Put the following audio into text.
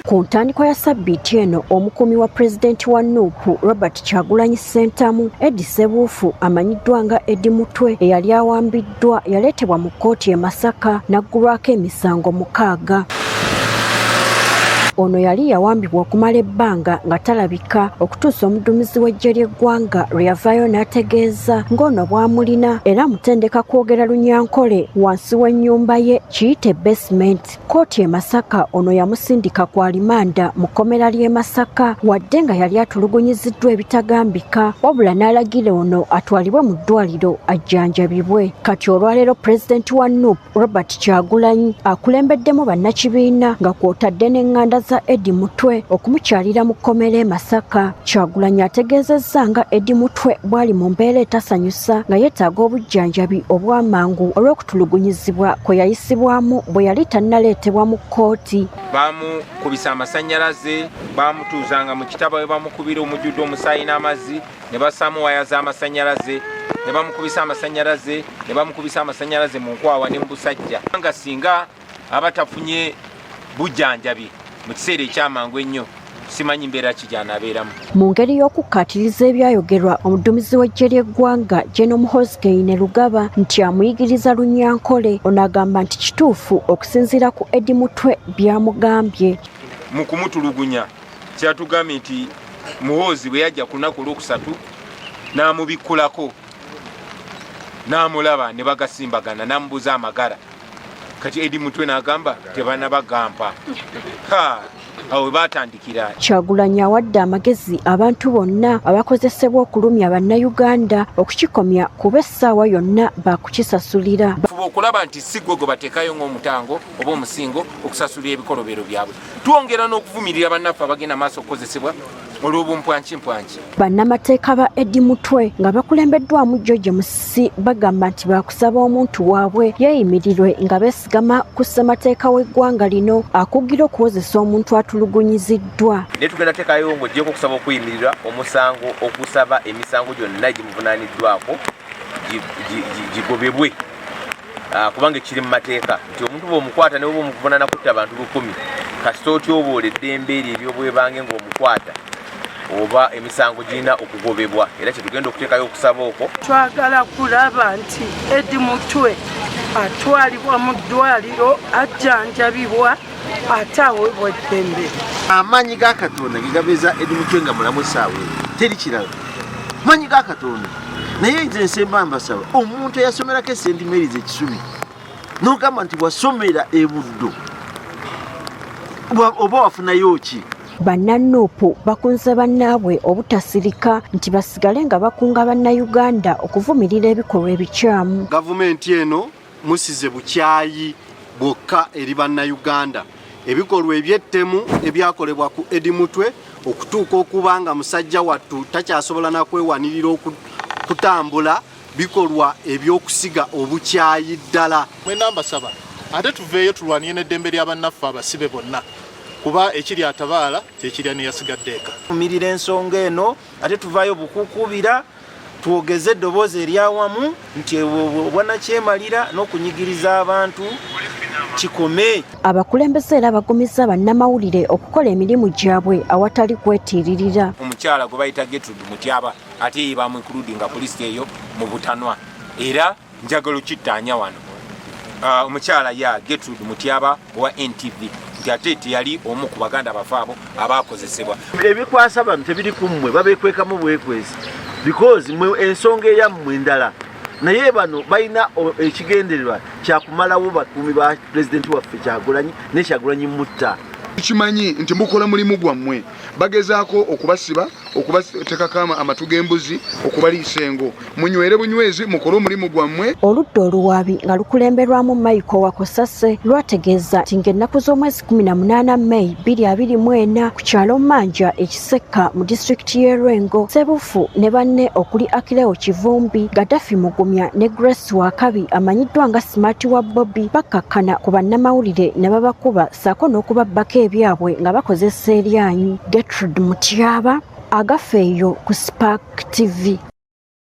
Ku ntandikwa ya ssabbiiti eno omukuumi wa pulezidenti wa Nuupu Robert Kyagulanyi Ssentamu Eddie Ssebuufu amanyiddwa nga Eddie Mutwe eyali awambiddwa yaleetebwa mu kkooti e Masaka n'aggulwako emisango 6. Ono yali yawambibwa okumala ebbanga nga talabika okutuusa omuduumizi w'eggye ly'eggwanga lwe yavaayo n'ategeeza ng'ono bw'amulina era amutendeka kwogera Lunyankole wansi w'ennyumba ye kiyite basement. Kkooti e Masaka ono yamusindika ku alimanda mu kkomera ly'e Masaka wadde nga yali atulugunyiziddwa ebitagambika wabula n'alagira ono atwalibwe mu ddwaliro ajjanjabibwe. Kati olwaleero pulezidenti wa Nuupu Robert Kyagulanyi akulembeddemu bannakibiina nga kw'otadde n'eŋŋanda za Eddie Mutwe okumukyalira mu kkomera e Masaka. Kyagulanyi ategeezezza nga Eddie Mutwe bw'ali mu mbeera etasanyusa nga yeetaaga obujjanjabi obw'amangu olw'okutulugunyizibwa kwe yayisibwamu bwe yali tannaleetebwa mu kkooti. Bamukubisa amasannyalaze, bamutuuzanga mu kitabo we bamukubira omujjudde omusaayi n'amazzi ne basaamu waya z'amasannyalaze ne bamukubisa amasannyalaze ne bamukubisa amasannyalaze mu nkwawa ne mu busajja nga singa abatafunye bujjanjabi mu kiseera ekyamangu ennyo simanyi mbeera ki gy'anaabeeramu. Mu ngeri y'okukkaatiriza ebyayogerwa omuduumizi w'eggye ly'eggwanga General Muhoozi Kainerugaba nti amuyigiriza Lunyankole ono agamba nti kituufu okusinziira ku Eddie Mutwe by'amugambye. Mu kumutulugunya kyatugambye nti Muhoozi bwe yajja ku lunaku olwokusatu n'amubikkulako n'amulaba ne bagasimbagana n'amubuuza amagara. Kati Eddie Mutwe n'agamba tebanabagampa. Awo batandikira. Kyagulanyi awadde amagezi abantu bonna abakozesebwa okulumya bannayuganda okukikomya kuba essaawa yonna baakukisasulira. Fuba okulaba nti si gwe bateekayo ng'omutango oba omusingo okusasulira ebikolobero byabwe. Twongera n'okuvumirira bannaffe abagenda maaso okukozesebwa olw'obumpwankimpwanki. Bannamateeka ba Eddie Mutwe nga bakulembeddwamu George Musisi bagamba nti baakusaba omuntu waabwe yeeyimirirwe nga beesigama ku ssemateeka w'eggwanga lino akugira okuwozesa omuntu atulugunyiziddwa. Naye tugenda teekayo ng'oggyeko okusaba okuyimirira omusango okusaba emisango gyonna gimuvunaaniddwako gigobebwe kubanga ekiri mu mateeka nti omuntu bw'omukwata ne bw'oba omuvunaana kutta abantu 10 kasita otya oboola eddembe eryo ery'obwebange ng'omukwata oba emisango girina okugobebwa era kyetugenda okuteekayo okusaba okwo. Twagala kulaba nti Eddie Mutwe atwalibwa mu ddwaliro ajjanjabibwa ate aweebwa eddembe. Amaanyi ga Katonda ge gabeeza Eddie Mutwe nga mulamu essaawa teri kirala. Maanyi ga Katonda naye nze nsemba mbasaba omuntu eyasomerako St. Mary's ekisubi n'ogamba nti wasomera e Buddo oba wafunayo ki? Bannanuupu bakunze bannaabwe obutasirika nti basigale nga bakunga bannayuganda okuvumirira ebikolwa ebikyamu. Gavumenti eno musize bukyayi bwokka eri bannayuganda. Ebikolwa ebyettemu ebyakolebwa ku Eddie Mutwe okutuuka okuba nga musajja wattu takyasobola nakwewanirira okutambula bikolwa ebyokusiga obukyayi ddala. Mwena mbasaba ate tuveeyo tulwaniye n'eddembe ly'abannaffe abasibe bonna kuba ekiri atabaala kyekirya neyasigadde eka. Tumirira ensonga eno ate tuvaayo bukuukubira twogeze eddoboozi eryawamu nti obwanakyemalira n'okunyigiriza abantu kikome. Abakulembeze era bagumizza bannamawulire okukola emirimu gyabwe awatali kwetiiririra. Omukyala gwe bayita Gertrude Mutyaba ate bamwinkuludinga ku lisiti eyo mu butanwa era njagala okittaanya wano. Omukyala ya Gertrude Mutyaba owa NTV nti ate teyali omu ku baganda bafaabo abaakozesebwa. Ebikwasa bano tebiri ku mmwe babeekwekamu bwekwezi because mwe ensonga eyammwe endala naye bano balina ekigendererwa kyakumalawo bakuumi ba pulezidenti waffe Kyagulanyi ne Kyagulanyi mutta. Kimanyi nti mukola mulimu gwammwe bagezaako okubasiba okubateekako amatu g'embuzi okubaliisa engo munywere bunywezi mukole omulimu gwammwe. Oludda oluwaabi nga lukulemberwamu Michael Wakosase lwategeeza nti ng'ennaku z'omwezi 18 May 2024 ku kyalo Manja ekisekka mu disitulikiti y'e Lwengo Ssebuufu ne banne okuli Akileo Kivumbi, Gaddafi Mugumya ne Grace Wakabi amanyiddwa nga Smart wa Bobby bakkakkana ku bannamawulire ne babakuba ssaako n'okubabbako ebyabwe nga bakozesa eryanyu. Gertrude Mutyaba agafeeyo ku Spark TV.